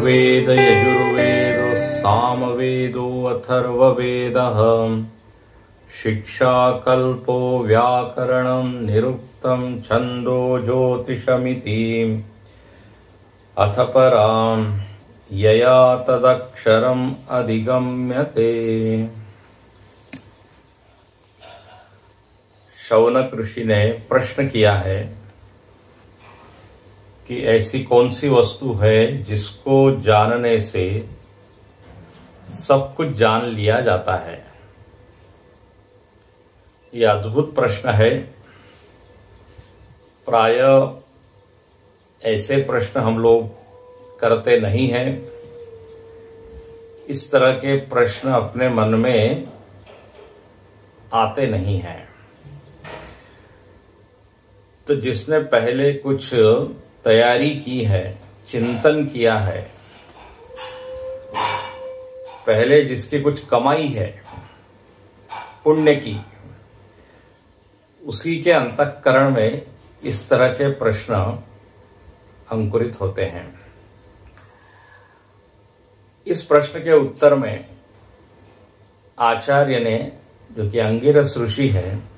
ऋग्वेद यजुर्वेदो सामवेदो अथर्ववेदः शिक्षा कल्पो व्याकरणं निरुक्तं छन्दो ज्योतिषमिति अथ परां यया तदक्षरम् अधिगम्यते। शौनक ऋषि ने प्रश्न किया है कि ऐसी कौन सी वस्तु है जिसको जानने से सब कुछ जान लिया जाता है। यह अद्भुत प्रश्न है। प्रायः ऐसे प्रश्न हम लोग करते नहीं हैं। इस तरह के प्रश्न अपने मन में आते नहीं हैं। तो जिसने पहले कुछ तैयारी की है, चिंतन किया है, पहले जिसकी कुछ कमाई है पुण्य की, उसी के अंतःकरण में इस तरह के प्रश्न अंकुरित होते हैं। इस प्रश्न के उत्तर में आचार्य ने, जो कि अंगिरस ऋषि है,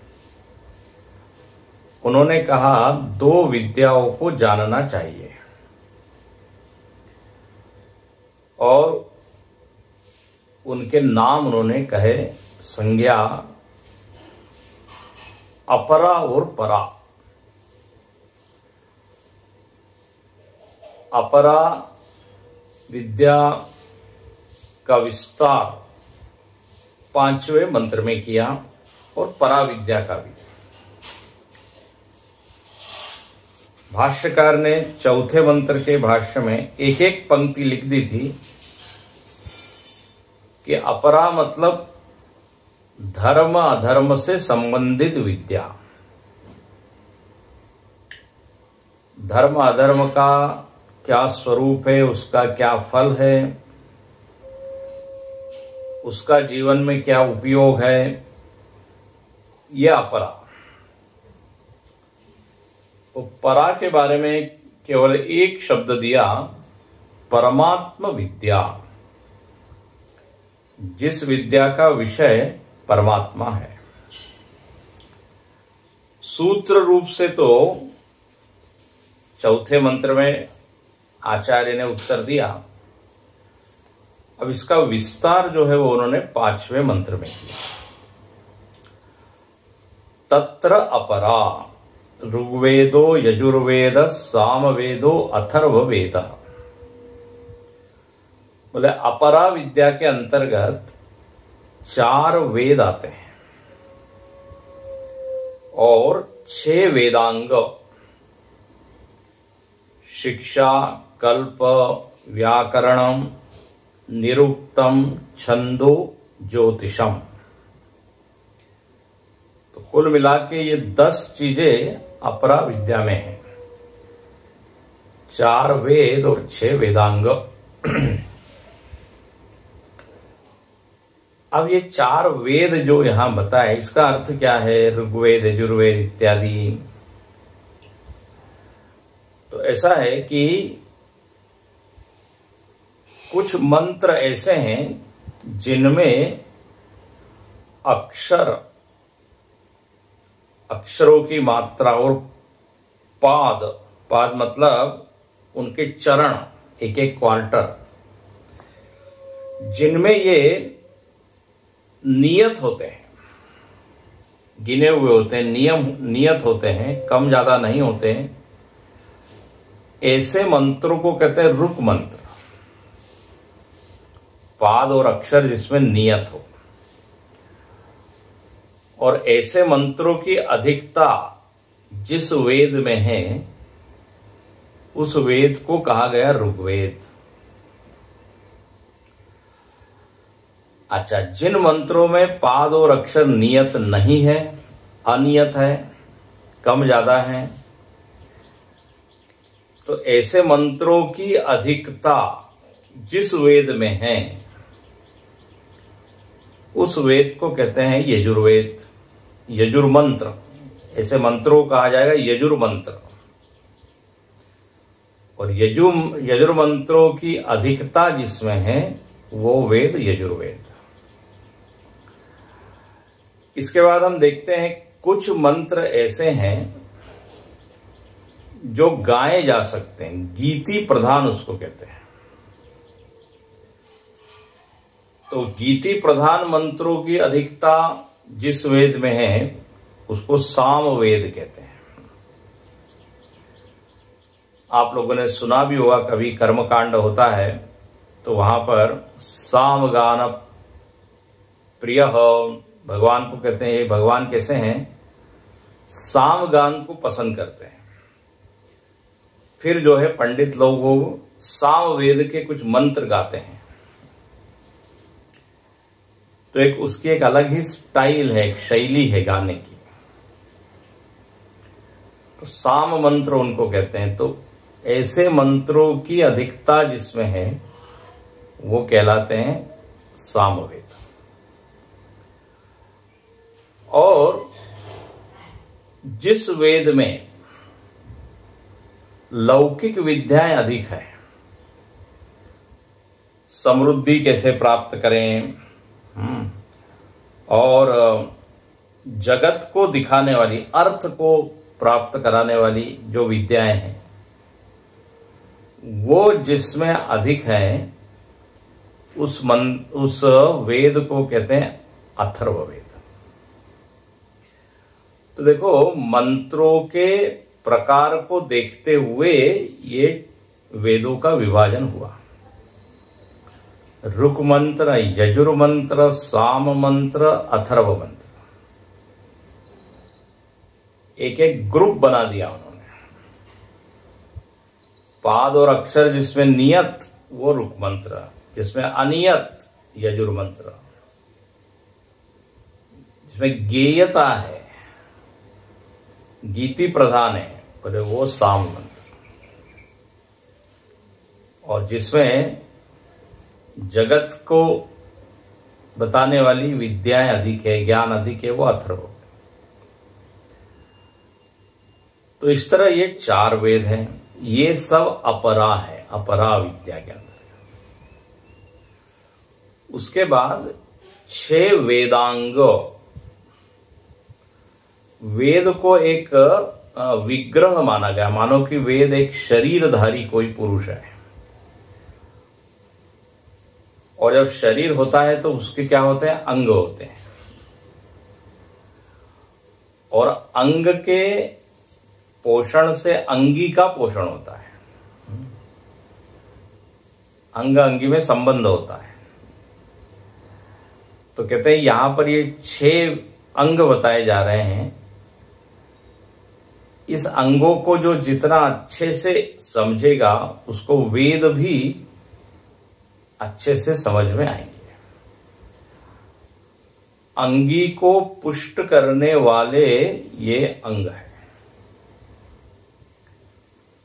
उन्होंने कहा 2 विद्याओं को जानना चाहिए और उनके नाम उन्होंने कहे, संज्ञा अपरा और परा। अपरा विद्या का विस्तार 5वें मंत्र में किया और परा विद्या का भी। भाष्यकार ने 4थे मंत्र के भाष्य में एक एक पंक्ति लिख दी थी कि अपरा मतलब धर्म अधर्म से संबंधित विद्या। धर्म अधर्म का क्या स्वरूप है, उसका क्या फल है, उसका जीवन में क्या उपयोग है, यह अपरा। तो परा के बारे में केवल एक शब्द दिया, परमात्म विद्या, जिस विद्या का विषय परमात्मा है। सूत्र रूप से तो 4थे मंत्र में आचार्य ने उत्तर दिया। अब इसका विस्तार जो है वो उन्होंने 5वें मंत्र में किया। तत्र अपरा ऋग्वेदो यजुर्वेद सामवेदो अथर्ववेद। बोले अपरा विद्या के अंतर्गत 4 वेद आते हैं और 6 वेदांग, शिक्षा कल्प व्याकरणम निरुक्तम छंदो ज्योतिषम। तो कुल मिला के ये 10 चीजें अपरा विद्या में है। 4 वेद और 6 वेदांग। अब ये 4 वेद जो यहां बताए, इसका अर्थ क्या है? ऋग्वेद यजुर्वेद इत्यादि। तो ऐसा है कि कुछ मंत्र ऐसे हैं जिनमें अक्षरों की मात्रा और पाद मतलब उनके चरण, एक एक क्वार्टर, जिनमें ये नियत होते हैं, गिने हुए होते हैं, नियत होते हैं, कम ज्यादा नहीं होते हैं। ऐसे मंत्रों को कहते हैं रुक मंत्र। पाद और अक्षर जिसमें नियत हो। और ऐसे मंत्रों की अधिकता जिस वेद में है, उस वेद को कहा गया ऋग्वेद। अच्छा, जिन मंत्रों में पाद और अक्षर नियत नहीं है, अनियत है, कम ज्यादा है, तो ऐसे मंत्रों की अधिकता जिस वेद में है, उस वेद को कहते हैं यजुर्वेद, यजुर्मंत्र। ऐसे मंत्रों को कहा जाएगा यजुर्मंत्र। और यजुर्मंत्रों की अधिकता जिसमें है वो वेद यजुर्वेद। इसके बाद हम देखते हैं कुछ मंत्र ऐसे हैं जो गाए जा सकते हैं, गीति प्रधान उसको कहते हैं। तो गीति प्रधान मंत्रों की अधिकता जिस वेद में है उसको सामवेद कहते हैं। आप लोगों ने सुना भी होगा, कभी कर्मकांड होता है तो वहां पर सामगान प्रिय भगवान को कहते हैं। ये भगवान कैसे हैं, सामगान को पसंद करते हैं। फिर जो है पंडित लोग वो सामवेद के कुछ मंत्र गाते हैं। तो एक उसकी एक अलग ही स्टाइल है, एक शैली है गाने की। तो साम मंत्र उनको कहते हैं। तो ऐसे मंत्रों की अधिकता जिसमें है वो कहलाते हैं सामवेद। और जिस वेद में लौकिक विद्याएं अधिक है, समृद्धि कैसे प्राप्त करें और जगत को दिखाने वाली, अर्थ को प्राप्त कराने वाली जो विद्याएं हैं वो जिसमें अधिक है उस वेद को कहते हैं अथर्ववेद। तो देखो, मंत्रों के प्रकार को देखते हुए ये वेदों का विभाजन हुआ। ऋक मंत्र, यजुर मंत्र, साम मंत्र, अथर्व मंत्र, एक एक ग्रुप बना दिया उन्होंने। पाद और अक्षर जिसमें नियत वो ऋक मंत्र, जिसमें अनियत यजुर मंत्र, जिसमें गेयता है, गीति प्रधान है, बोले वो साम मंत्र। और जिसमें जगत को बताने वाली विद्याएं अधिक है, ज्ञान अधिक है, वो अथर्व। तो इस तरह ये 4 वेद हैं। ये सब अपरा है, अपरा विद्या के अंदर। उसके बाद 6 वेदांग। वेद को एक विग्रह माना गया, मानो कि वेद एक शरीरधारी कोई पुरुष है। और जब शरीर होता है तो उसके क्या होते हैं, अंग होते हैं। और अंग के पोषण से अंगी का पोषण होता है, अंग अंगी में संबंध होता है। तो कहते हैं यहां पर ये 6 अंग बताए जा रहे हैं। इस अंगों को जो जितना अच्छे से समझेगा उसको वेद भी अच्छे से समझ में आएंगे। अंगी को पुष्ट करने वाले ये अंग है।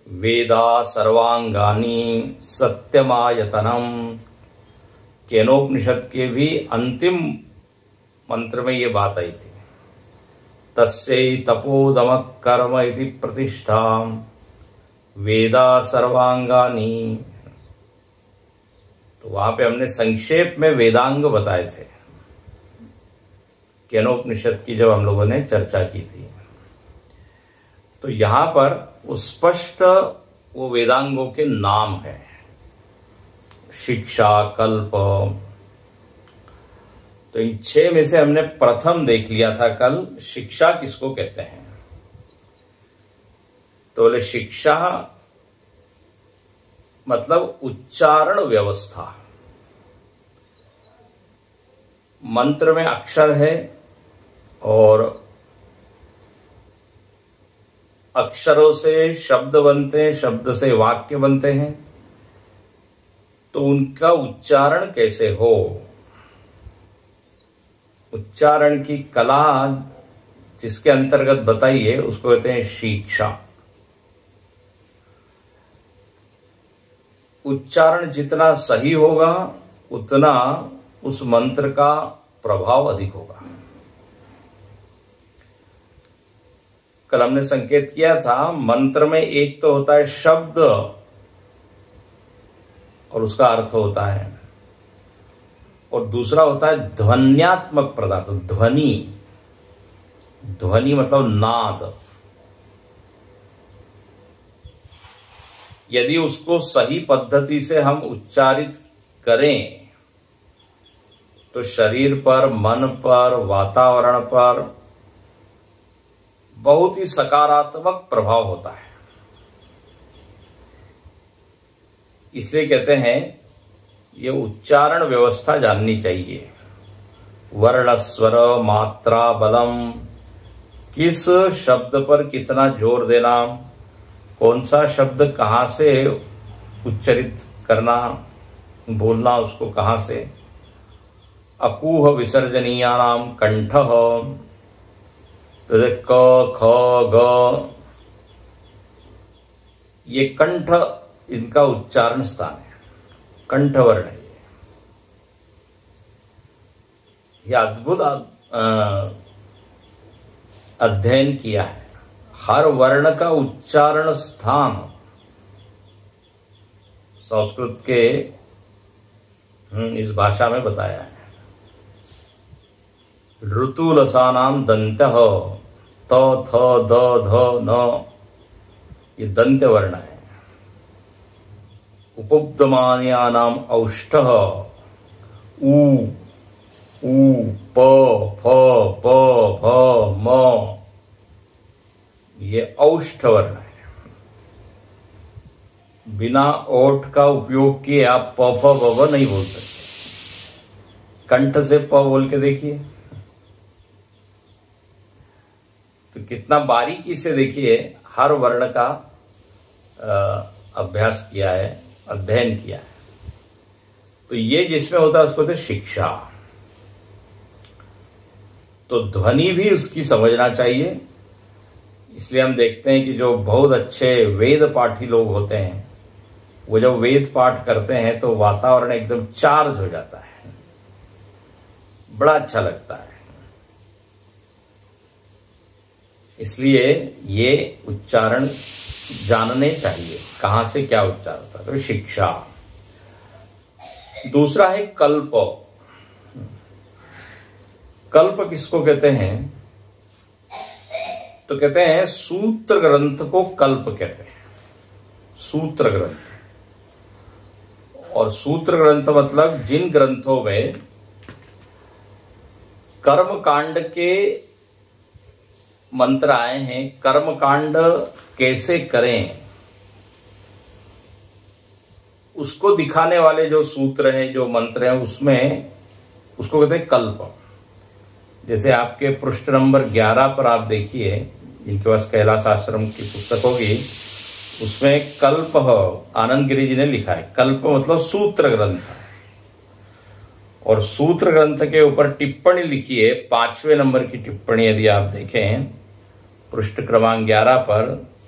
वेदा सर्वांगानी सत्यमायतनम, केनोपनिषद के भी अंतिम मंत्र में ये बात आई थी। तस्यै तपोदमः कर्म इति प्रतिष्ठा वेदा सर्वांगानी। तो वहां पे हमने संक्षेप में वेदांग बताए थे, केनोपनिषद की जब हम लोगों ने चर्चा की थी। तो यहां पर स्पष्ट वो वेदांगों के नाम है। शिक्षा, कल्प। तो इन 6 में से हमने प्रथम देख लिया था कल, शिक्षा किसको कहते हैं। तो बोले शिक्षा मतलब उच्चारण व्यवस्था। मंत्र में अक्षर है और अक्षरों से शब्द बनते हैं, शब्द से वाक्य बनते हैं। तो उनका उच्चारण कैसे हो, उच्चारण की कला जिसके अंतर्गत बताइए उसको कहते हैं शिक्षा। उच्चारण जितना सही होगा उतना उस मंत्र का प्रभाव अधिक होगा। कल हमने संकेत किया था, मंत्र में एक तो होता है शब्द और उसका अर्थ होता है, और दूसरा होता है ध्वन्यात्मक पदार्थ। ध्वनि, ध्वनि मतलब नाद। यदि उसको सही पद्धति से हम उच्चारित करें तो शरीर पर, मन पर, वातावरण पर बहुत ही सकारात्मक प्रभाव होता है। इसलिए कहते हैं ये उच्चारण व्यवस्था जाननी चाहिए। वर्ण, स्वर, मात्रा, बलम, किस शब्द पर कितना जोर देना, कौन सा शब्द कहाँ से उच्चरित करना, बोलना उसको कहाँ से। अकूह विसर्जनीयानाम कंठः, जैसे क, ख, ग, ये कंठ इनका उच्चारण स्थान है, कंठ वर्ण है। ये अद्भुत अध्ययन किया है। हर वर्ण का उच्चारण स्थान संस्कृत के इस भाषा में बताया है। ऋतुलसानाम दंत्यः, त, थ, द, ध, न, ये दंत्य वर्ण है। उपब्दमान्यानाम औष्ठः, उ, प, फ, प, भ, म, ये औष्ठ वर्ण है। बिना ओठ का उपयोग किए आप प, फ, ब, ब नहीं बोल सकते। कंठ से प बोल के देखिए तो कितना बारीकी से, देखिए, हर वर्ण का अभ्यास किया है, अध्ययन किया है। तो ये जिसमें होता है उसको तो शिक्षा। तो ध्वनि भी उसकी समझना चाहिए। इसलिए हम देखते हैं कि जो बहुत अच्छे वेद पाठी लोग होते हैं, वो जब वेद पाठ करते हैं तो वातावरण एकदम चार्ज हो जाता है, बड़ा अच्छा लगता है। इसलिए ये उच्चारण जानने चाहिए, कहां से क्या उच्चार होता है। तो शिक्षा। दूसरा है कल्प। कल्प किसको कहते हैं? तो कहते हैं सूत्र ग्रंथ को कल्प कहते हैं। सूत्र ग्रंथ, और सूत्र ग्रंथ मतलब जिन ग्रंथों में कर्म कांड के मंत्र आए हैं, कर्म कांड कैसे करें उसको दिखाने वाले जो सूत्र हैं, जो मंत्र हैं, उसमें उसको कहते हैं कल्प। जैसे आपके पृष्ठ नंबर 11 पर आप देखिए, जिनके पास कैलाश आश्रम की पुस्तक होगी, उसमें कल्प आनंद गिरी जी ने लिखा है। कल्प मतलब सूत्र ग्रंथ। और सूत्र ग्रंथ के ऊपर टिप्पणी लिखी है, 5वें नंबर की टिप्पणी यदि आप देखें पृष्ठ क्रमांक 11 पर,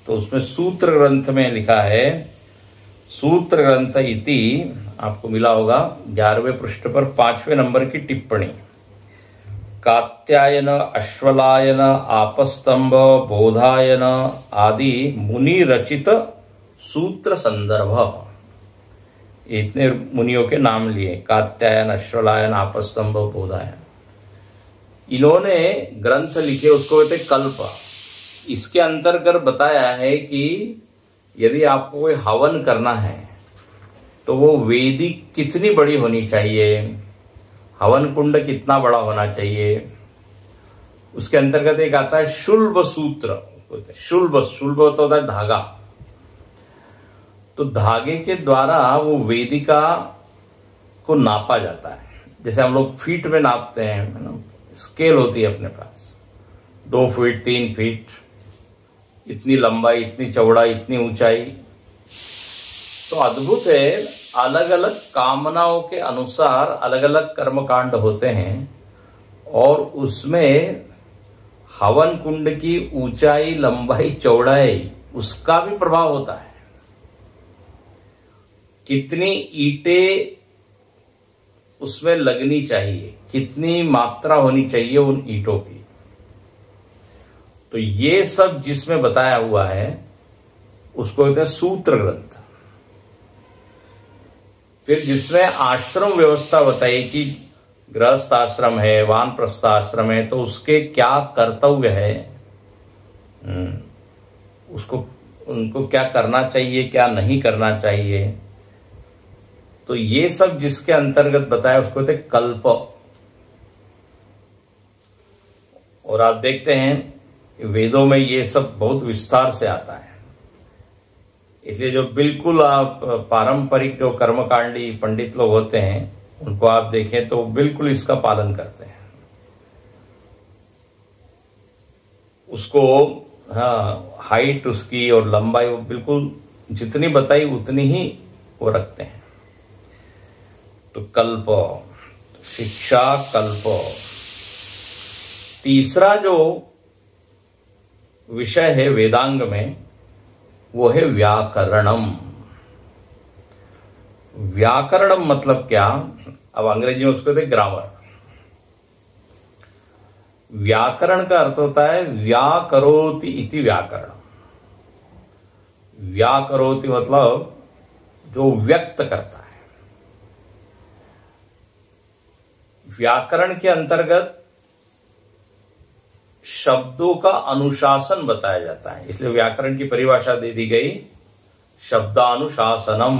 तो उसमें सूत्र ग्रंथ में लिखा है, सूत्र ग्रंथ इति, आपको मिला होगा 11वें पृष्ठ पर 5वें नंबर की टिप्पणी। कात्यायन, अश्वलायन, आपस्तंभ, बोधायन आदि मुनि रचित सूत्र संदर्भ। इतने मुनियों के नाम लिए, कात्यायन, अश्वलायन, आपस्तंभ, बोधायन। इन्होंने ग्रंथ लिखे, उसको कहते कल्प। इसके अंतर्गत बताया है कि यदि आपको कोई हवन करना है तो वो वेदी कितनी बड़ी होनी चाहिए, हवन कुंड कितना बड़ा होना चाहिए। उसके अंतर्गत एक आता है शुल्ब सूत्र। शुल्ब, शुल्ब तो होता है धागा। तो धागे के द्वारा वो वेदिका को नापा जाता है। जैसे हम लोग फीट में नापते हैं, है ना, स्केल होती है अपने पास, 2 फीट, 3 फीट, इतनी लंबाई, इतनी चौड़ाई, इतनी ऊंचाई। तो अद्भुत है, अलग अलग कामनाओं के अनुसार अलग अलग कर्मकांड होते हैं, और उसमें हवन कुंड की ऊंचाई, लंबाई, चौड़ाई, उसका भी प्रभाव होता है। कितनी ईंटें उसमें लगनी चाहिए, कितनी मात्रा होनी चाहिए उन ईंटों की। तो ये सब जिसमें बताया हुआ है उसको कहते हैं सूत्र ग्रंथ। फिर जिसमें आश्रम व्यवस्था बताई कि गृहस्थ आश्रम है, वानप्रस्थ आश्रम है, तो उसके क्या कर्तव्य है, उसको उनको क्या करना चाहिए, क्या नहीं करना चाहिए, तो ये सब जिसके अंतर्गत बताया उसको कहते कल्प। और आप देखते हैं वेदों में ये सब बहुत विस्तार से आता है, इसलिए जो बिल्कुल आप पारंपरिक जो कर्मकांडी पंडित लोग होते हैं उनको आप देखें तो बिल्कुल इसका पालन करते हैं। उसको हाँ, हाइट उसकी और लंबाई वो बिल्कुल जितनी बताई उतनी ही वो रखते हैं। तो कल्प, शिक्षा कल्प। तीसरा जो विषय है वेदांग में वो है व्याकरणम। व्याकरणम मतलब क्या, अब अंग्रेजी में उसको कहते ग्रामर। व्याकरण का अर्थ होता है व्याकरोति इति व्याकरण। व्याकरोति मतलब जो व्यक्त करता है। व्याकरण के अंतर्गत शब्दों का अनुशासन बताया जाता है, इसलिए व्याकरण की परिभाषा दे दी गई शब्दानुशासनम।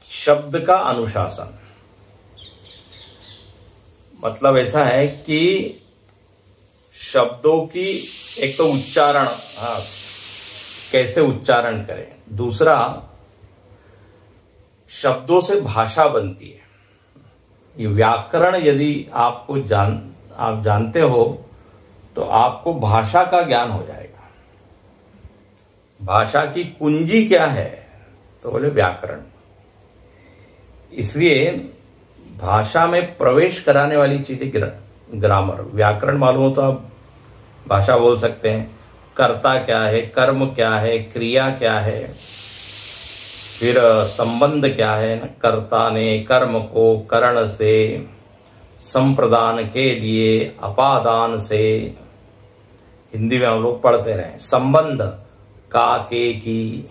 शब्द का अनुशासन मतलब ऐसा है कि शब्दों की एक तो उच्चारण, हाँ, कैसे उच्चारण करें, दूसरा शब्दों से भाषा बनती है। ये व्याकरण यदि आप जानते हो तो आपको भाषा का ज्ञान हो जाएगा। भाषा की कुंजी क्या है तो बोले व्याकरण। इसलिए भाषा में प्रवेश कराने वाली चीजें ग्रामर। व्याकरण मालूम हो तो आप भाषा बोल सकते हैं। कर्ता क्या है, कर्म क्या है, क्रिया क्या है, फिर संबंध क्या है, कर्ता ने कर्म को करण से, संप्रदान के लिए अपादान से, हिंदी में हम लोग पढ़ते रहे। संबंध का, के, की,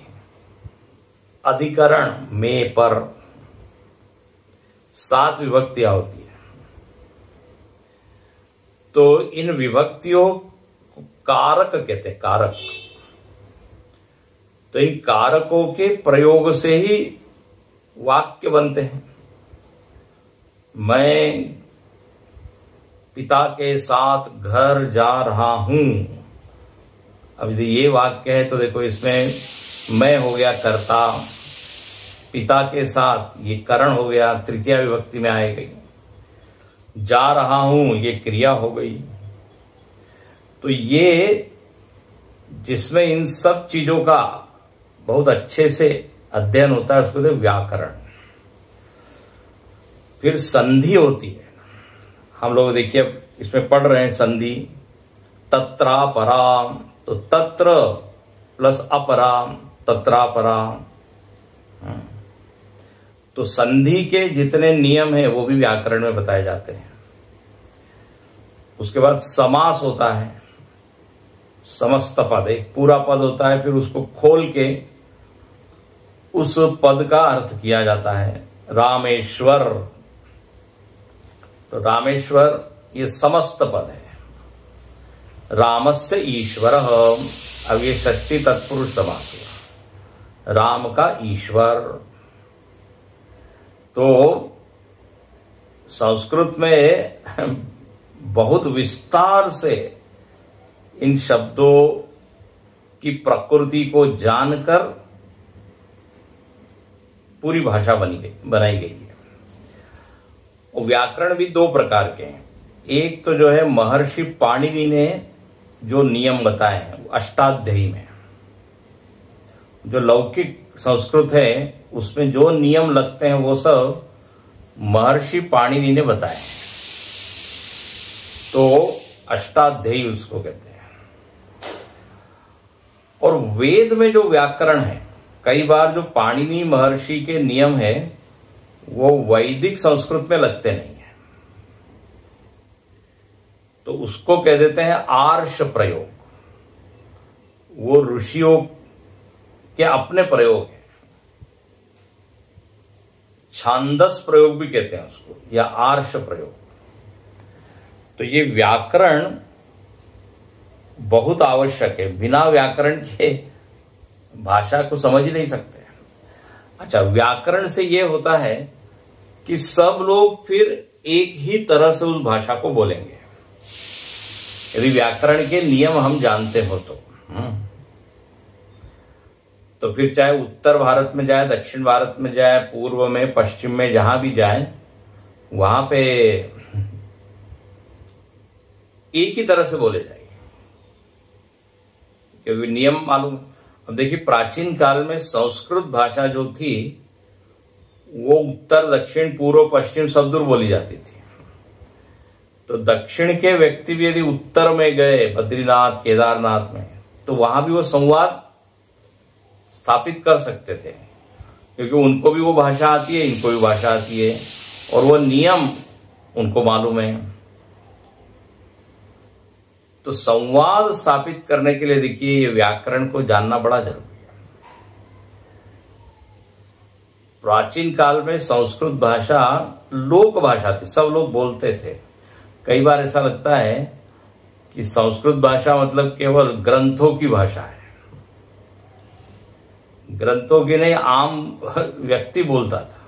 अधिकरण में, पर 7 विभक्तियां होती है। तो इन विभक्तियों को कारक कहते हैं, कारक। तो इन कारकों के प्रयोग से ही वाक्य बनते हैं। मैं पिता के साथ घर जा रहा हूं। अब यदि ये वाक्य है तो देखो इसमें मैं हो गया कर्ता, पिता के साथ ये करण हो गया, तृतीया विभक्ति में आएगी। जा रहा हूं ये क्रिया हो गई। तो ये जिसमें इन सब चीजों का बहुत अच्छे से अध्ययन होता है उसको कहते हैं व्याकरण। फिर संधि होती है। हम लोग देखिए अब इसमें पढ़ रहे हैं संधि, तत्रा परा, तो तत्र प्लस अपरा, तत्रा परा। तो संधि के जितने नियम हैं वो भी व्याकरण में बताए जाते हैं। उसके बाद समास होता है। समस्त पद, एक पूरा पद होता है, फिर उसको खोल के उस पद का अर्थ किया जाता है। रामेश्वर, तो रामेश्वर ये समस्त पद है। रामस्य ईश्वर, अब ये षष्ठी तत्पुरुष समास हुआ, राम का ईश्वर। तो संस्कृत में बहुत विस्तार से इन शब्दों की प्रकृति को जानकर पूरी भाषा बनाई गई है। और व्याकरण भी 2 प्रकार के हैं। एक तो जो है महर्षि पाणिनि ने जो नियम बताए हैं अष्टाध्यायी में, जो लौकिक संस्कृत है उसमें जो नियम लगते हैं वो सब महर्षि पाणिनि ने बताए हैं। तो अष्टाध्यायी उसको कहते हैं। और वेद में जो व्याकरण है, कई बार जो पाणिनि महर्षि के नियम है वो वैदिक संस्कृत में लगते नहीं है, तो उसको कह देते हैं आर्ष प्रयोग। वो ऋषियों के अपने प्रयोग है। छांदस प्रयोग भी कहते हैं उसको, या आर्ष प्रयोग। तो ये व्याकरण बहुत आवश्यक है, बिना व्याकरण के भाषा को समझ ही नहीं सकते। अच्छा, व्याकरण से ये होता है कि सब लोग फिर एक ही तरह से उस भाषा को बोलेंगे, यदि व्याकरण के नियम हम जानते हो तो फिर चाहे उत्तर भारत में जाए, दक्षिण भारत में जाए, पूर्व में, पश्चिम में, जहां भी जाए, वहां पे एक ही तरह से बोले जाएंगे, क्योंकि नियम मालूम। अब देखिए, प्राचीन काल में संस्कृत भाषा जो थी वो उत्तर, दक्षिण, पूर्व, पश्चिम सब दूर बोली जाती थी। तो दक्षिण के व्यक्ति भी यदि उत्तर में गए, बद्रीनाथ, केदारनाथ में, तो वहां भी वो संवाद स्थापित कर सकते थे, क्योंकि उनको भी वो भाषा आती है, इनको भी भाषा आती है, और वो नियम उनको मालूम है। तो संवाद स्थापित करने के लिए देखिए, ये व्याकरण को जानना बड़ा जरूरी है। प्राचीन काल में संस्कृत भाषा लोक भाषा थी, सब लोग बोलते थे। कई बार ऐसा लगता है कि संस्कृत भाषा मतलब केवल ग्रंथों की भाषा है, ग्रंथों की नहीं, आम व्यक्ति बोलता था।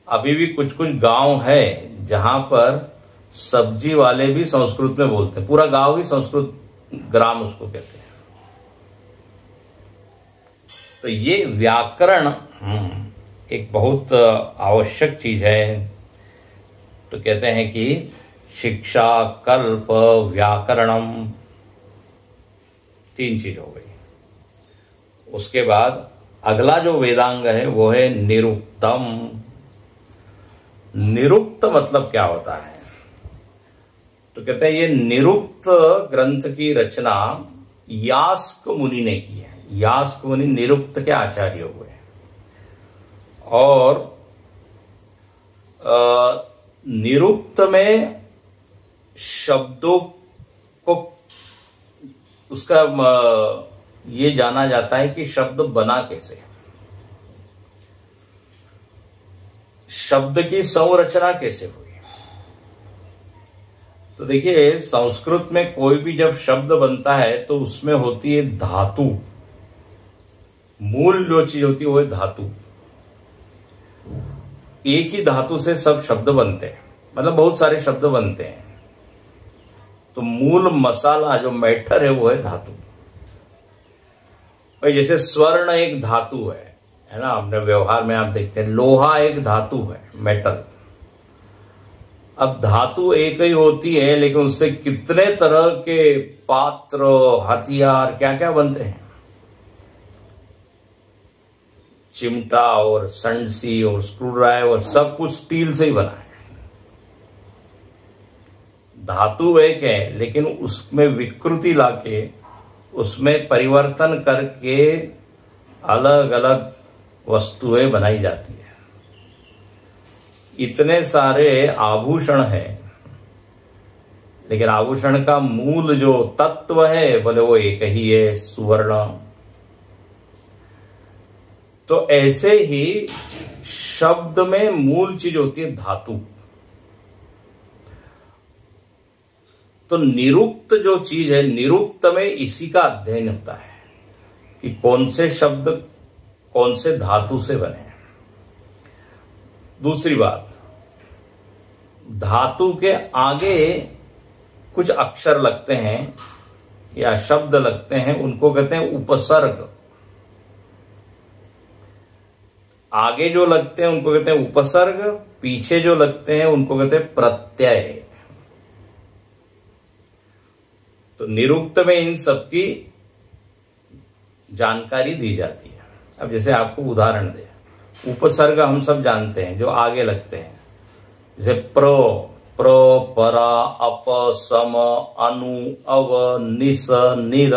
अभी भी कुछ कुछ गांव है जहां पर सब्जी वाले भी संस्कृत में बोलते हैं, पूरा गांव ही संस्कृत ग्राम उसको कहते हैं। तो ये व्याकरण एक बहुत आवश्यक चीज है। तो कहते हैं कि शिक्षा, कल्प, व्याकरणम, 3 चीज हो गई। उसके बाद अगला जो वेदांग है वो है निरुक्तम। निरुक्त मतलब क्या होता है? तो कहते हैं ये निरुक्त ग्रंथ की रचना यास्क मुनि ने की है। यास्क मुनि निरुक्त के आचार्य हुए, और निरुक्त में शब्दों को उसका ये जाना जाता है कि शब्द बना कैसे, शब्द की संरचना कैसे हुई। तो देखिए, संस्कृत में कोई भी जब शब्द बनता है तो उसमें होती है धातु, मूल जो चीज होती है वो है धातु। एक ही धातु से सब शब्द बनते हैं, मतलब बहुत सारे शब्द बनते हैं। तो मूल मसाला जो मैटर है वो है धातु। भाई जैसे स्वर्ण एक धातु है ना, अपने व्यवहार में आप देखते हैं। लोहा एक धातु है, मेटल। अब धातु एक ही होती है, लेकिन उससे कितने तरह के पात्र, हथियार, क्या क्या बनते हैं। चिमटा और संडसी और स्क्रू ड्राइवर सब कुछ स्टील से ही बना है। धातु एक है, लेकिन उसमें विकृति लाके, उसमें परिवर्तन करके अलग अलग वस्तुएं बनाई जाती है। इतने सारे आभूषण हैं, लेकिन आभूषण का मूल जो तत्व है बोले वो एक ही है, सुवर्ण। तो ऐसे ही शब्द में मूल चीज होती है धातु। तो निरुक्त जो चीज है, निरुक्त में इसी का अध्ययन होता है कि कौन से शब्द कौन से धातु से बने। दूसरी बात, धातु के आगे कुछ अक्षर लगते हैं या शब्द लगते हैं, उनको कहते हैं उपसर्ग। आगे जो लगते हैं उनको कहते हैं उपसर्ग, पीछे जो लगते हैं उनको कहते हैं प्रत्यय। तो निरुक्त में इन सबकी जानकारी दी जाती है। अब जैसे आपको उदाहरण दे, उपसर्ग हम सब जानते हैं जो आगे लगते हैं, जैसे प्र, परा, अप, सम, अनु, अव, निस, निर,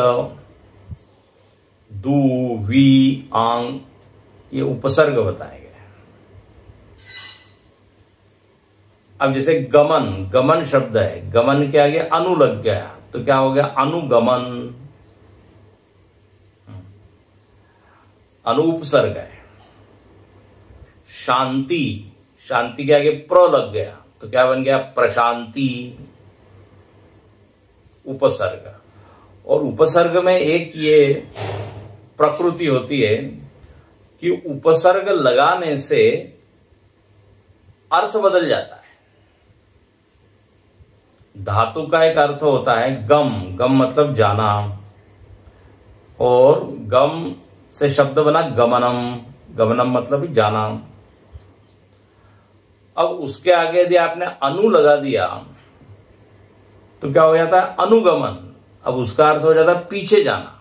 दू, वी, आंग, ये उपसर्ग बताए गए। अब जैसे गमन, गमन शब्द है, गमन के आगे अनु लग गया तो क्या हो गया? अनुगमन। अनुपसर्ग है। शांति, शांति के आगे प्र लग गया तो क्या बन गया? प्रशांति। उपसर्ग, और उपसर्ग में एक ये प्रकृति होती है कि उपसर्ग लगाने से अर्थ बदल जाता है। धातु का एक अर्थ होता है गम, गम मतलब जाना, और गम से शब्द बना गमनम, गमनम मतलब भी जाना। अब उसके आगे यदि आपने अनु लगा दिया तो क्या हो जाता है? अनुगमन। अब उसका अर्थ हो जाता है पीछे जाना।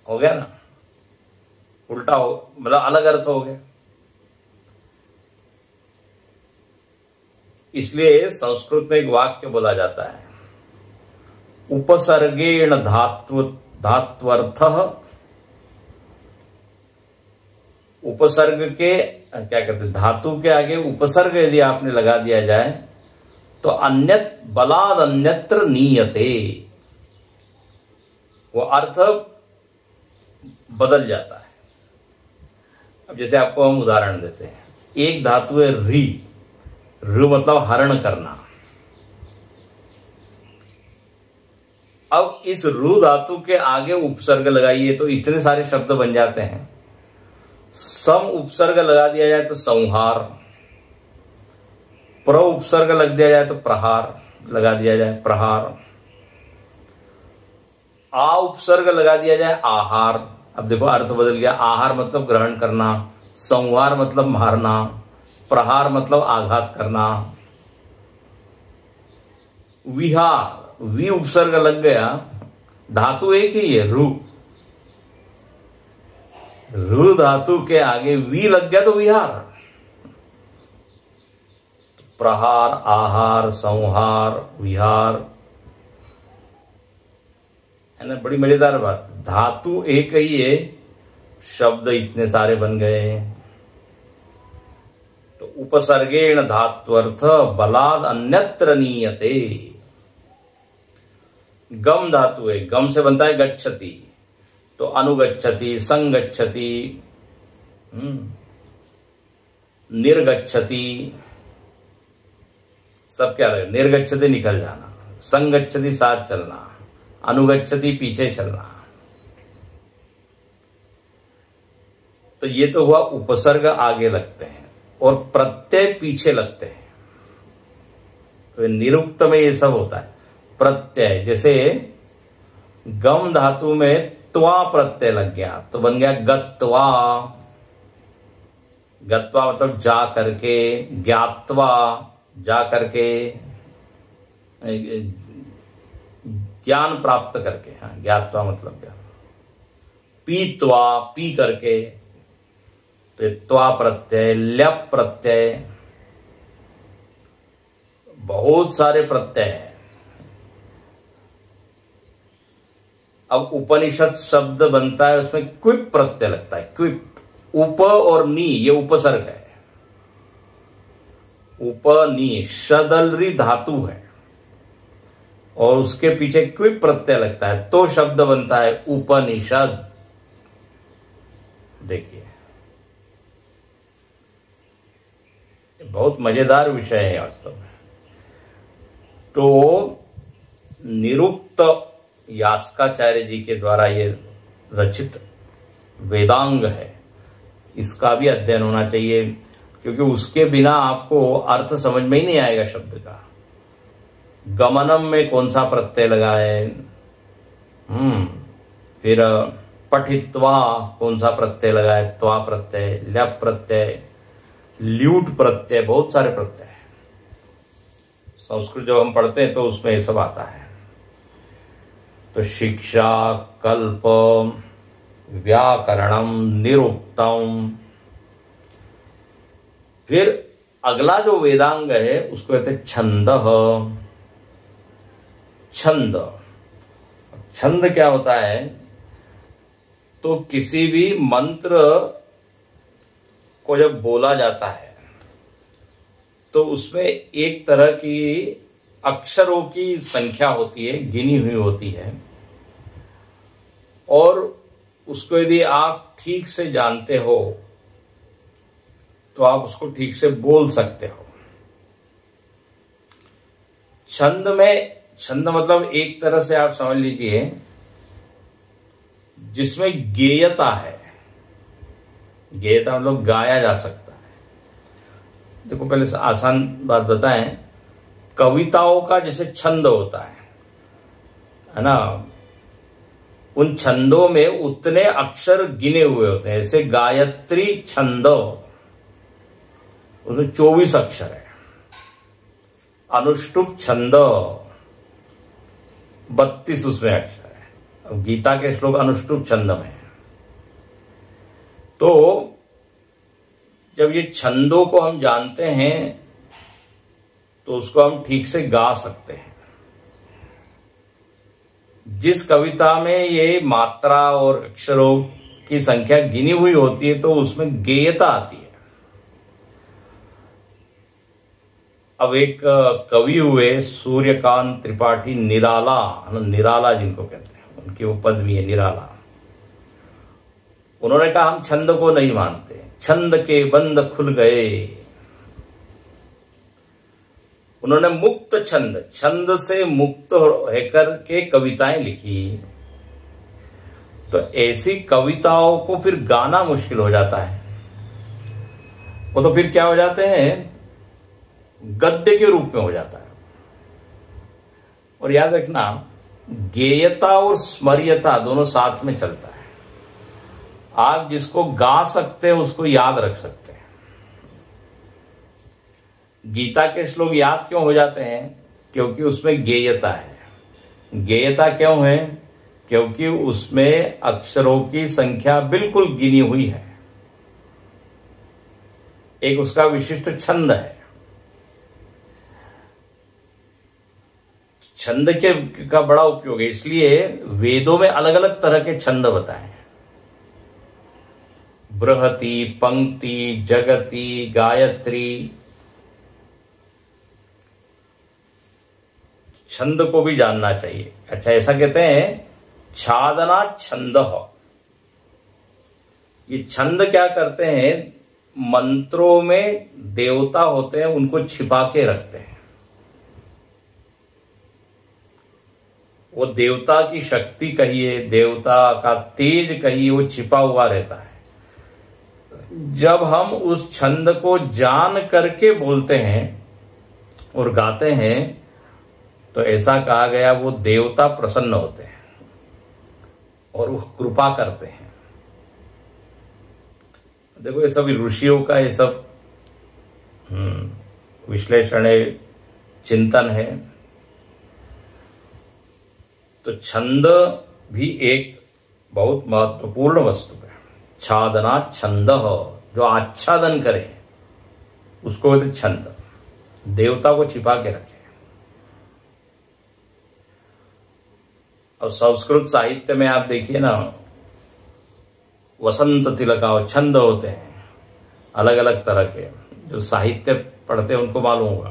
हो गया ना? उल्टा हो, मतलब अलग अर्थ हो गया। इसलिए संस्कृत में एक वाक्य बोला जाता है, उपसर्गेण धात्वर्थः, उपसर्ग के क्या कहते हैं, धातु के आगे उपसर्ग यदि आपने लगा दिया जाए तो अन्यत बलाद अन्यत्र नीयते, वो अर्थ बदल जाता है। अब जैसे आपको हम उदाहरण देते हैं, एक धातु है री, रू मतलब हरण करना। अब इस रू धातु के आगे उपसर्ग लगाइए तो इतने सारे शब्द बन जाते हैं। सम उपसर्ग लगा दिया जाए तो संहार, प्र उपसर्ग लग दिया जाए तो प्रहार, लगा दिया जाए प्रहार, आ उपसर्ग लगा दिया जाए आहार। अब देखो अर्थ बदल गया। आहार मतलब ग्रहण करना, संहार मतलब मारना, प्रहार मतलब आघात करना। विहार, वी उपसर्ग लग गया, धातु एक ही है रू, रू धातु के आगे वी लग गया तो विहार। प्रहार, आहार, संहार, विहार, है ना? बड़ी मजेदार बात। धातु एक ही है, शब्द इतने सारे बन गए। तो उपसर्गेण धात्वर्थ बलाद अन्यत्र नीयते। गम धातु है, गम से बनता है गच्छति, तो अनुगच्छति, संगच्छति, निर्गच्छति, सब क्या रहे? निर्गच्छति निकल जाना, संगच्छति साथ चलना, अनुगच्छति पीछे चलना। तो ये तो हुआ उपसर्ग आगे लगते हैं और प्रत्यय पीछे लगते हैं। तो निरुक्त में ये सब होता है। प्रत्यय, जैसे गम धातु में त्वा प्रत्यय लग गया तो बन गया गत्वा। गत्वा मतलब जा करके, ज्ञात्वा जा करके, ज्ञान प्राप्त करके। हाँ, ज्ञात्वा मतलब क्या? पीत्वा, पी करके, तो त्वा प्रत्यय, ल्यप प्रत्यय, बहुत सारे प्रत्यय हैं। अब उपनिषद शब्द बनता है, उसमें क्विप प्रत्यय लगता है। क्विप, उप और नी ये उपसर्ग है। उपनी शदलरी धातु है और उसके पीछे क्विप प्रत्यय लगता है तो शब्द बनता है उपनिषद। देखिए, बहुत मजेदार विषय है वास्तव में। तो निरुक्त यास्काचार्य जी के द्वारा ये रचित वेदांग है, इसका भी अध्ययन होना चाहिए, क्योंकि उसके बिना आपको अर्थ समझ में ही नहीं आएगा शब्द का। गमनम में कौन सा प्रत्यय लगा है, फिर पठित्वा कौन सा प्रत्यय लगा है, त्वा प्रत्यय, ल्यप प्रत्यय, ल्यूट प्रत्यय, बहुत सारे प्रत्यय। संस्कृत जब हम पढ़ते हैं तो उसमें ये सब आता है। तो शिक्षा, कल्प, व्याकरणम, निरुक्तम। फिर अगला जो वेदांग है उसको कहते हैं छंदः। छंद, छंद क्या होता है? तो किसी भी मंत्र को जब बोला जाता है तो उसमें एक तरह की अक्षरों की संख्या होती है, गिनी हुई होती है, और उसको यदि आप ठीक से जानते हो तो आप उसको ठीक से बोल सकते हो। छंद मतलब एक तरह से आप समझ लीजिए जिसमें गेयता है। गेयता मतलब गाया जा सकता है। देखो पहले से आसान बात बताएं, कविताओं का जैसे छंद होता है ना, उन छंदों में उतने अक्षर गिने हुए होते हैं। जैसे गायत्री छंद, उसमें 24 अक्षर है। अनुष्टुप छंद 32 उसमें अक्षर है। अब गीता के श्लोक अनुष्टुप छंद में है। तो जब ये छंदों को हम जानते हैं तो उसको हम ठीक से गा सकते हैं। जिस कविता में ये मात्रा और अक्षरों की संख्या गिनी हुई होती है तो उसमें गेयता आती है। अब एक कवि हुए सूर्यकांत त्रिपाठी निराला जिनको कहते हैं, उनकी वो पदवी है निराला। उन्होंने कहा हम छंद को नहीं मानते, छंद के बंद खुल गए। उन्होंने मुक्त छंद से मुक्त होकर के कविताएं लिखी। तो ऐसी कविताओं को फिर गाना मुश्किल हो जाता है। वो तो फिर क्या हो जाते हैं, गद्य के रूप में हो जाता है। और याद रखना, गेयता और स्मर्यता दोनों साथ में चलता है। आप जिसको गा सकते हैं उसको याद रख सकते हैं। गीता के श्लोक याद क्यों हो जाते हैं? क्योंकि उसमें गेयता है। गेयता क्यों है? क्योंकि उसमें अक्षरों की संख्या बिल्कुल गिनी हुई है। एक उसका विशिष्ट छंद है। छंद का बड़ा उपयोग है, इसलिए वेदों में अलग अलग तरह के छंद बताए हैं। बृहति, पंक्ति, जगति, गायत्री। छंद को भी जानना चाहिए। अच्छा, ऐसा कहते हैं छादना छंद। ये छंद क्या करते हैं, मंत्रों में देवता होते हैं उनको छिपा के रखते हैं। वो देवता की शक्ति कहिए, देवता का तेज कहिए, वो छिपा हुआ रहता है। जब हम उस छंद को जान करके बोलते हैं और गाते हैं तो ऐसा कहा गया वो देवता प्रसन्न होते हैं और वो कृपा करते हैं। देखो ये सब ऋषियों का ये सब विश्लेषण है, चिंतन है। तो छंद भी एक बहुत महत्वपूर्ण वस्तु है। छादना छंद, जो आच्छादन करे उसको कहते छंद। देवता को छिपा के रखे। और संस्कृत साहित्य में आप देखिए ना, वसंत तिलका छंद होते हैं अलग अलग तरह के। जो साहित्य पढ़ते हैं उनको मालूम होगा।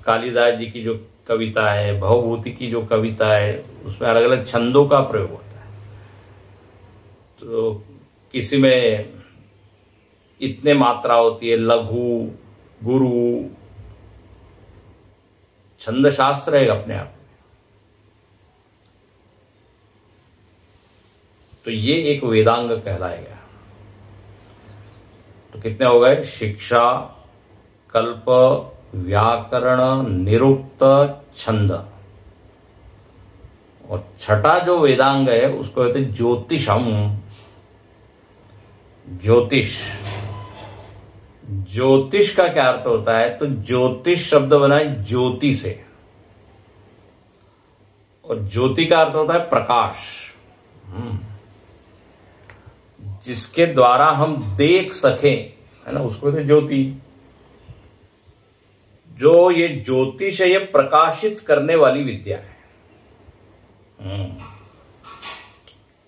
कालिदास जी की जो कविता है, भवभूति की जो कविता है, उसमें अलग अलग छंदों का प्रयोग होता है। तो किसी में इतने मात्रा होती है, लघु, गुरु, छंद शास्त्र है अपने आप में। तो ये एक वेदांग कहलाएगा। तो कितने हो गए? शिक्षा, कल्प, व्याकरण, निरुक्त, छंद। और छठा जो वेदांग है उसको कहते हैं ज्योतिषम। ज्योतिष, ज्योतिष का क्या अर्थ होता है? तो ज्योतिष शब्द बना है ज्योति से, और ज्योति का अर्थ होता है प्रकाश। जिसके द्वारा हम देख सकें, है ना, उसको कहते ज्योति। जो ये ज्योतिष है, ये प्रकाशित करने वाली विद्या है।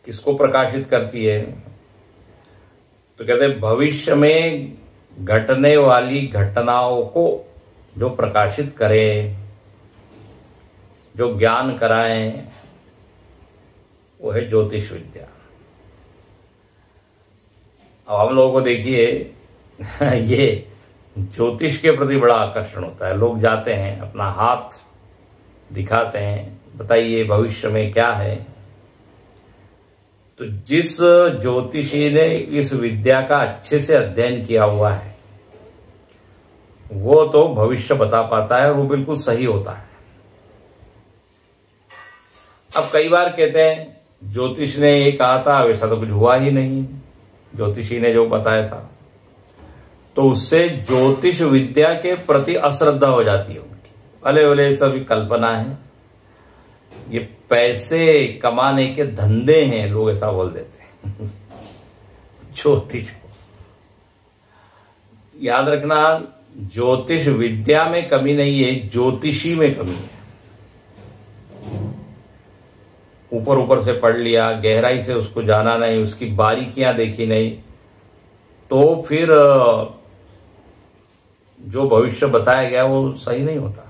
किसको प्रकाशित करती है? तो कहते हैं भविष्य में घटने वाली घटनाओं को जो प्रकाशित करे, जो ज्ञान कराए, वो है ज्योतिष विद्या। अब हम लोगों को देखिए ये ज्योतिष के प्रति बड़ा आकर्षण होता है। लोग जाते हैं, अपना हाथ दिखाते हैं, बताइए भविष्य में क्या है। तो जिस ज्योतिषी ने इस विद्या का अच्छे से अध्ययन किया हुआ है वो तो भविष्य बता पाता है और वो बिल्कुल सही होता है। अब कई बार कहते हैं ज्योतिष ने ये कहा था, वैसा तो कुछ हुआ ही नहीं, ज्योतिषी ने जो बताया था, तो उससे ज्योतिष विद्या के प्रति अश्रद्धा हो जाती है उनकी। भले भले सब कल्पना है, ये पैसे कमाने के धंधे हैं, लोग ऐसा बोल देते हैं ज्योतिष को। याद रखना, ज्योतिष विद्या में कमी नहीं है, ज्योतिषी में कमी है। ऊपर ऊपर से पढ़ लिया, गहराई से उसको जाना नहीं, उसकी बारीकियां देखी नहीं, तो फिर जो भविष्य बताया गया वो सही नहीं होता।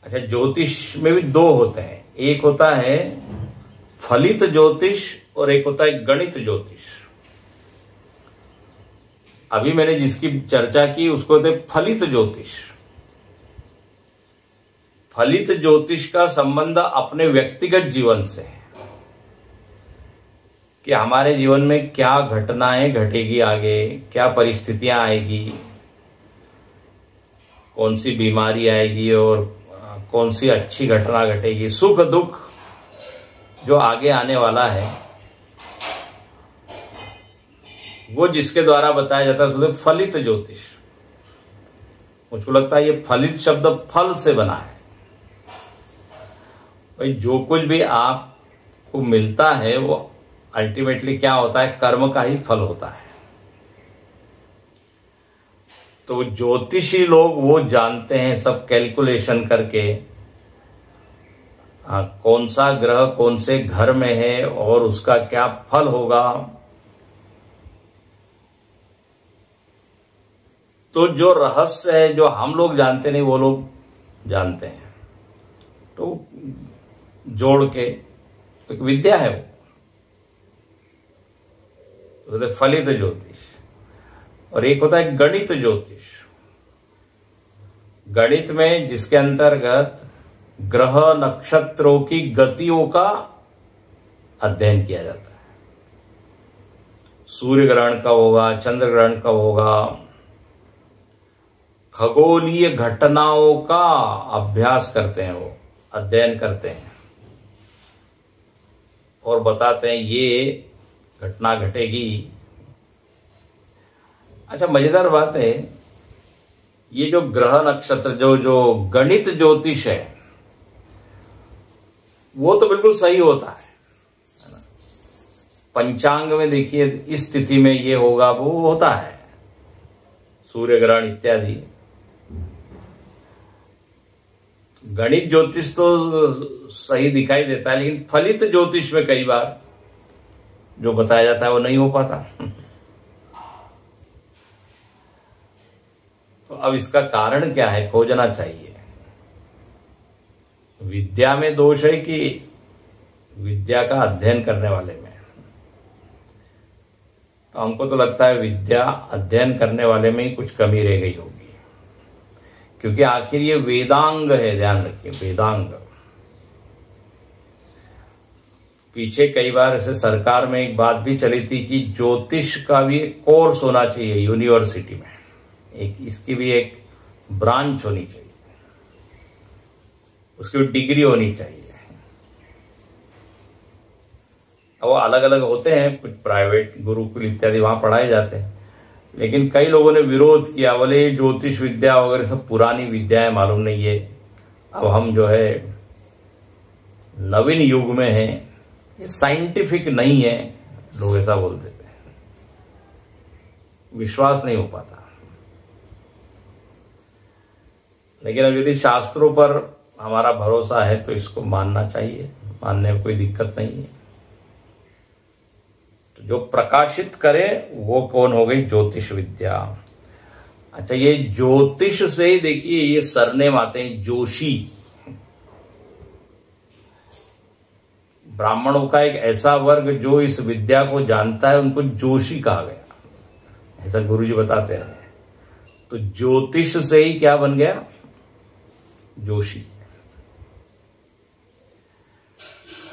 अच्छा, ज्योतिष में भी दो होते हैं, एक होता है फलित ज्योतिष और एक होता है गणित ज्योतिष। अभी मैंने जिसकी चर्चा की उसको कहते फलित ज्योतिष। फलित ज्योतिष का संबंध अपने व्यक्तिगत जीवन से है कि हमारे जीवन में क्या घटनाएं घटेगी, आगे क्या परिस्थितियां आएगी, कौन सी बीमारी आएगी और कौन सी अच्छी घटना घटेगी, सुख दुख जो आगे आने वाला है वो जिसके द्वारा बताया जाता है उसको फलित ज्योतिष। मुझको लगता है ये फलित शब्द फल से बना है। भाई जो कुछ भी आपको मिलता है वो अल्टीमेटली क्या होता है, कर्म का ही फल होता है। तो ज्योतिषी लोग वो जानते हैं सब कैलकुलेशन करके, कौन सा ग्रह कौन से घर में है और उसका क्या फल होगा। तो जो रहस्य है जो हम लोग जानते नहीं वो लोग जानते हैं, तो जोड़ के एक विद्या है वो फलित ज्योतिष। और एक होता है गणित ज्योतिष। गणित में जिसके अंतर्गत ग्रह नक्षत्रों की गतियों का अध्ययन किया जाता है। सूर्य ग्रहण कब होगा, चंद्र ग्रहण कब होगा, खगोलीय घटनाओं का अभ्यास करते हैं, वो अध्ययन करते हैं और बताते हैं ये घटना घटेगी। अच्छा, मजेदार बात है, ये जो ग्रह नक्षत्र जो गणित ज्योतिष है वो तो बिल्कुल सही होता है ना। पंचांग में देखिए इस तिथि में ये होगा, वो होता है, सूर्य ग्रहण इत्यादि। गणित ज्योतिष तो सही दिखाई देता है, लेकिन फलित ज्योतिष में कई बार जो बताया जाता है वो नहीं हो पाता। तो अब इसका कारण क्या है, खोजना चाहिए। विद्या में दोष है कि विद्या का अध्ययन करने वाले में? तो हमको तो लगता है विद्या अध्ययन करने वाले में ही कुछ कमी रह गई होगी, क्योंकि आखिर ये वेदांग है, ध्यान रखिए, वेदांग। पीछे कई बार ऐसे सरकार में एक बात भी चली थी कि ज्योतिष का भी एक कोर्स होना चाहिए यूनिवर्सिटी में, एक इसकी भी एक ब्रांच होनी चाहिए, उसकी भी डिग्री होनी चाहिए। अब वो अलग अलग होते हैं, कुछ प्राइवेट गुरुकुल इत्यादि वहां पढ़ाए जाते हैं, लेकिन कई लोगों ने विरोध किया, बोले ज्योतिष विद्या वगैरह सब पुरानी विद्याएं, मालूम नहीं है, अब हम जो है नवीन युग में हैं, ये साइंटिफिक नहीं है, लोग ऐसा बोल देते हैं, विश्वास नहीं हो पाता। लेकिन अब यदि शास्त्रों पर हमारा भरोसा है तो इसको मानना चाहिए, मानने में कोई दिक्कत नहीं है। तो जो प्रकाशित करे वो कौन हो गई, ज्योतिष विद्या। अच्छा, ये ज्योतिष से देखिए ये सरनेम आते हैं जोशी। ब्राह्मणों का एक ऐसा वर्ग जो इस विद्या को जानता है उनको जोशी कहा गया, ऐसा गुरुजी बताते हैं। तो ज्योतिष से ही क्या बन गया, जोशी।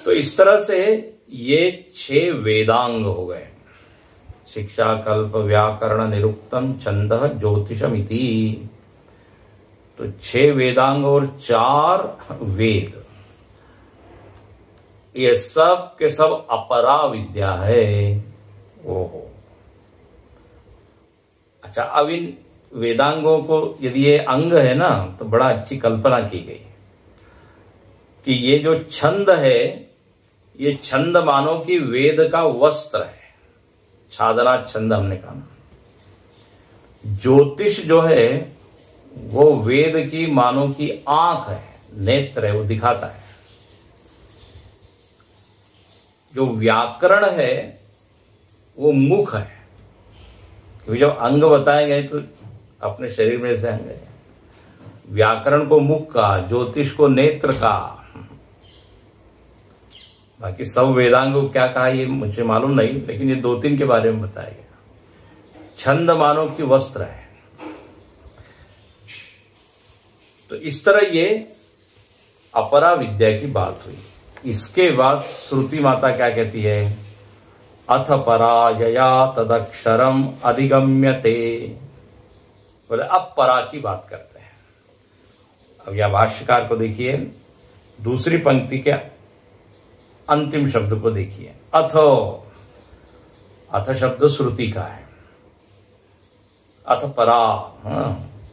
तो इस तरह से ये 6 वेदांग हो गए, शिक्षा, कल्प, व्याकरण, निरुक्तम, छंदः, ज्योतिषम इति। तो 6 वेदांग और 4 वेद, ये सब के सब अपरा विद्या है। ओहो, अच्छा, अब इन वेदांगों को यदि ये अंग है ना, तो बड़ा अच्छी कल्पना की गई कि ये जो छंद है, ये छंद मानो कि वेद का वस्त्र है, छादना छंद हमने कहा। ज्योतिष जो है वो वेद की मानो की आंख है, नेत्र है, वो दिखाता है। जो व्याकरण है वो मुख है, क्योंकि जब अंग बताए गए तो अपने शरीर में से अंग है। व्याकरण को मुख का, ज्योतिष को नेत्र का, बाकी सब वेदांग को क्या कहा ये मुझे मालूम नहीं, लेकिन ये 2-3 के बारे में बताया गया। छंद मानो कि वस्त्र है। तो इस तरह ये अपरा विद्या की बात हुई। इसके बाद श्रुति माता क्या कहती है, अथ परा यया तदक्षरम अधिगम्यते। बोले अब परा की बात करते हैं। अब यह भाष्यकार को देखिए, दूसरी पंक्ति के अंतिम शब्द को देखिए, अथ। अथ शब्द श्रुति का है, अथ परा।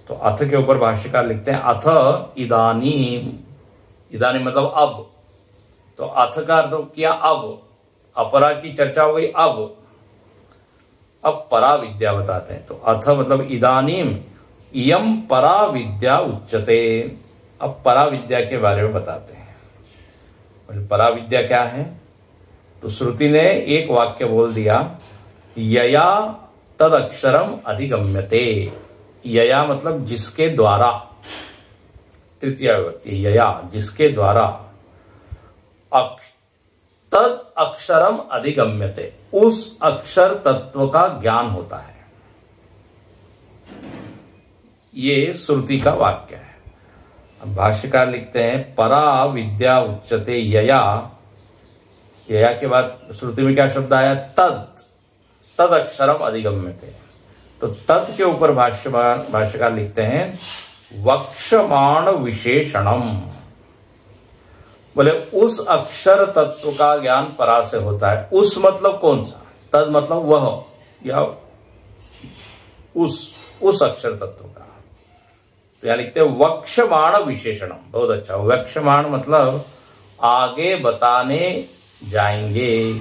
तो अथ के ऊपर भाष्यकार लिखते हैं अथ इदानीम। इदानीम मतलब अब। तो अथ का अर्थ किया अब, अपरा की चर्चा हो गई अब परा विद्या बताते हैं। तो अथ मतलब इदानीम इयम परा विद्या उच्यते। अब परा विद्या के बारे में बताते हैं। परा विद्या क्या है, तो श्रुति ने एक वाक्य बोल दिया, यया तद अक्षरम अधिगम्यते। यया मतलब जिसके द्वारा, तृतीया विभक्ति, यया जिसके द्वारा, तद अक्षरम अधिगम्यते उस अक्षर तत्व का ज्ञान होता है। ये श्रुति का वाक्य है। अब भाष्यकार लिखते हैं परा विद्या उच्यते यया। यया के बाद श्रुति में क्या शब्द आया, तद अक्षरम अधिगम्यते। तो तत् के ऊपर भाष्यकार लिखते हैं वक्षमाण विशेषणम। बोले उस अक्षर तत्व का ज्ञान परा से होता है। उस मतलब कौन सा, तद मतलब वह या उस अक्षर तत्व का। तो यहां लिखते हैं वक्षमाण विशेषणम। बहुत अच्छा, वक्षमाण मतलब आगे बताने जाएंगे,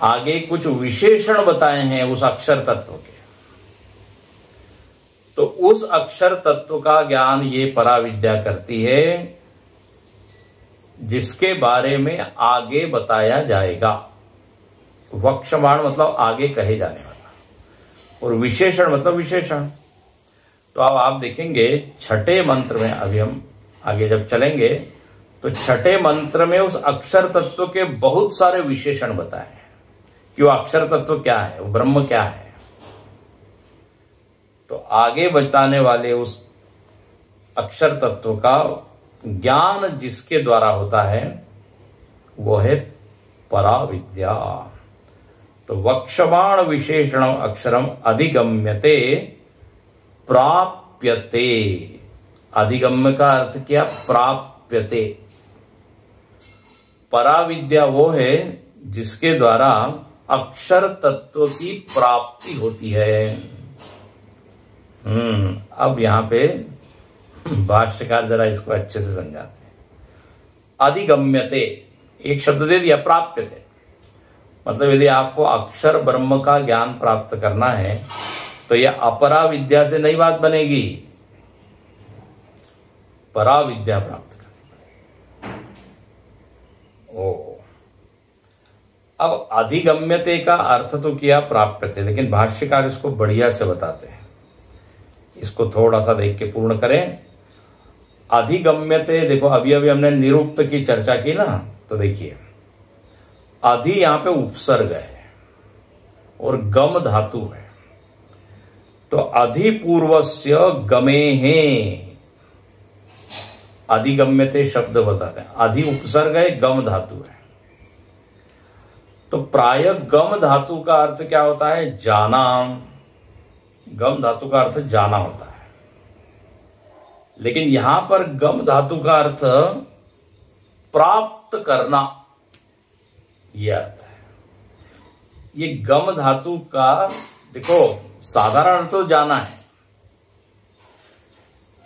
आगे कुछ विशेषण बताए हैं उस अक्षर तत्व के। तो उस अक्षर तत्व का ज्ञान ये परा विद्या करती है, जिसके बारे में आगे बताया जाएगा। वक्षमाण मतलब आगे कहे जाने वाला, और विशेषण मतलब विशेषण। तो अब आप देखेंगे छठे मंत्र में, अभी हम आगे जब चलेंगे तो छठे मंत्र में उस अक्षर तत्व के बहुत सारे विशेषण बताए हैं कि वो अक्षर तत्व क्या है, वो ब्रह्म क्या है। तो आगे बताने वाले उस अक्षर तत्व का ज्ञान जिसके द्वारा होता है वो है परा विद्या। तो वक्षमाण विशेषणम अक्षरम अधिगम्यते प्राप्यते। अधिगम्य का अर्थ क्या, प्राप्यते। परा विद्या वो है जिसके द्वारा अक्षर तत्व की प्राप्ति होती है। अब यहां पे भाष्यकार जरा इसको अच्छे से समझाते हैं। अधिगम्यते एक शब्द दे दिया, प्राप्यते मतलब यदि आपको अक्षर ब्रह्म का ज्ञान प्राप्त करना है तो यह अपरा विद्या से नई बात बनेगी, परा विद्या प्राप्त करनी। अब अधिगम्यते का अर्थ तो किया प्राप्यते, लेकिन भाष्यकार इसको बढ़िया से बताते हैं। इसको थोड़ा सा देख के पूर्ण करें। अधिगम्यते, देखो अभी हमने निरुक्त की चर्चा की ना, तो देखिए अधि यहां पे उपसर्ग है और गम धातु है, तो अधिपूर्वस्य गमेहे, अधिगम्यते शब्द बताते हैं। अधि उपसर्ग है, गम धातु है, तो प्राय गम धातु का अर्थ क्या होता है? जाना। गम धातु का अर्थ जाना होता है, लेकिन यहां पर गम धातु का अर्थ प्राप्त करना, यह अर्थ है। ये गम धातु का देखो साधारण अर्थ तो जाना है,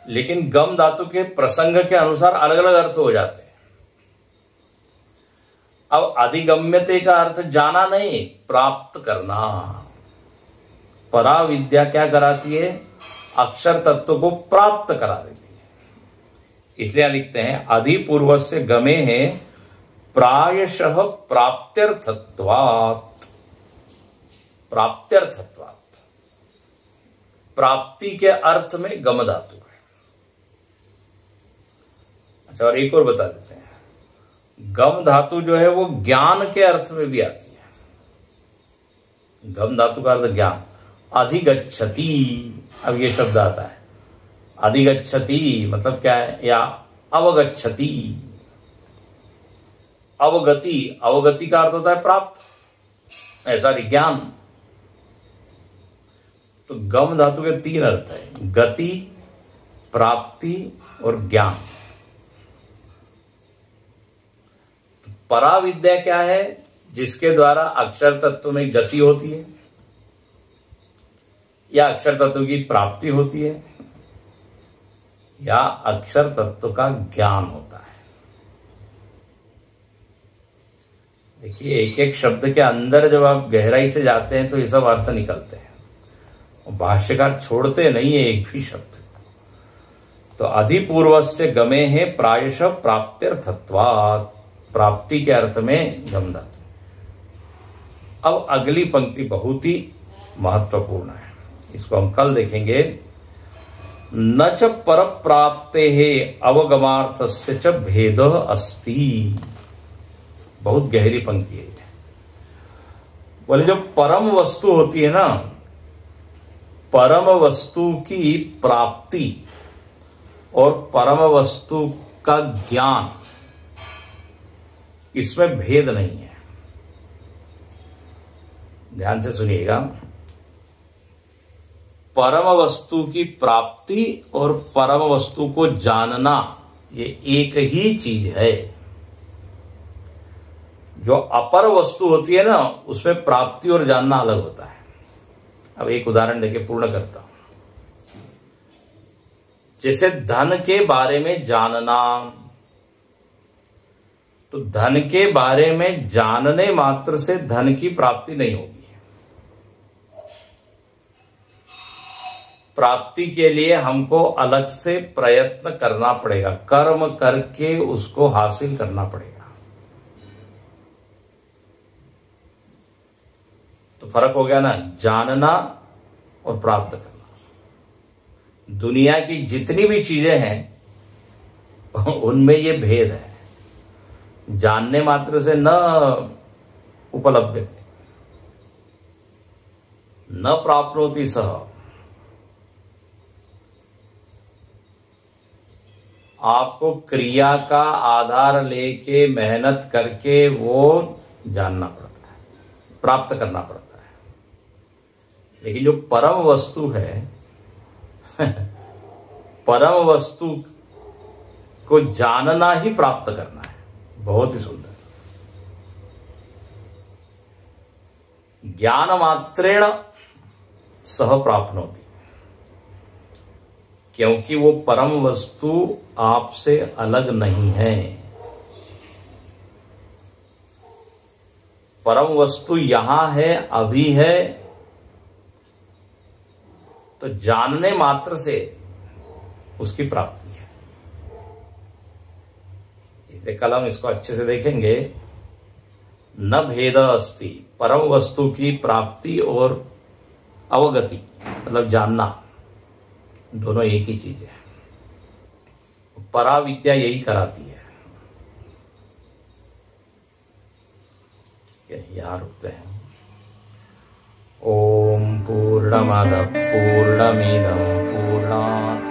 लेकिन गम धातु के प्रसंग के अनुसार अलग अलग अर्थ हो जाते हैं। अब अधिगम्यते का अर्थ जाना नहीं, प्राप्त करना। परा विद्या क्या कराती है? अक्षर तत्व को प्राप्त करा देती है। इसलिए लिखते हैं अधिपूर्वस्य गमे है प्रायशः प्राप्त्यर्थत्वात्। प्राप्त्यर्थत्वात्, प्राप्ति के अर्थ में गम धातु है। अच्छा, और एक और बता देते हैं, गम धातु जो है वो ज्ञान के अर्थ में भी आती है। गम धातु का अर्थ ज्ञान। अधिगच्छति, अब ये शब्द आता है, अधिगच्छति मतलब क्या है? या अवगच्छति, अवगति, अवगति का अर्थ होता है प्राप्त, ऐसा ज्ञान। तो गम धातु के 3 अर्थ है, गति, प्राप्ति और ज्ञान। तो परा विद्या क्या है? जिसके द्वारा अक्षर तत्व में गति होती है या अक्षर तत्व की प्राप्ति होती है या अक्षर तत्व का ज्ञान होता है। देखिए, एक एक शब्द के अंदर जब आप गहराई से जाते हैं तो ये सब अर्थ निकलते हैं। भाष्यकार छोड़ते नहीं है एक भी शब्द। तो अधिपूर्वस्य गमे है प्रायशः प्राप्त्यर्थत्वात्, प्राप्ति के अर्थ में गम धातु। अब अगली पंक्ति बहुत ही महत्वपूर्ण है, इसको हम कल देखेंगे। न च पर प्राप्ते अवगमार्थस्य च भेद अस्ति। बहुत गहरी पंक्ति है। बोले जो परम वस्तु होती है ना, परम वस्तु की प्राप्ति और परम वस्तु का ज्ञान, इसमें भेद नहीं है। ध्यान से सुनिएगा, परम वस्तु की प्राप्ति और परम वस्तु को जानना ये एक ही चीज है। जो अपर वस्तु होती है ना, उसमें प्राप्ति और जानना अलग होता है। अब एक उदाहरण देके पूर्ण करता हूं। जैसे धन के बारे में जानना, तो धन के बारे में जानने मात्र से धन की प्राप्ति नहीं होगी। प्राप्ति के लिए हमको अलग से प्रयत्न करना पड़ेगा, कर्म करके उसको हासिल करना पड़ेगा। तो फर्क हो गया ना, जानना और प्राप्त करना। दुनिया की जितनी भी चीजें हैं उनमें ये भेद है। जानने मात्र से न उपलब्ध थे, न प्राप्नोति सह। आपको क्रिया का आधार लेके मेहनत करके वो जानना पड़ता है, प्राप्त करना पड़ता है। लेकिन जो परम वस्तु है परम वस्तु को जानना ही प्राप्त करना है। बहुत ही सुंदर। ज्ञान मात्रेण सह प्राप्नोति, क्योंकि वो परम वस्तु आपसे अलग नहीं है। परम वस्तु यहां है, अभी है, तो जानने मात्र से उसकी प्राप्ति है। इसलिए कल हम इसको अच्छे से देखेंगे। न भेद अस्ति, परम वस्तु की प्राप्ति और अवगति मतलब जानना, दोनों एक ही चीज है। परा विद्या यही कराती है। यहाँ रुकते हैं। ओम पूर्णमद पूर्णमिदं पूर्णात्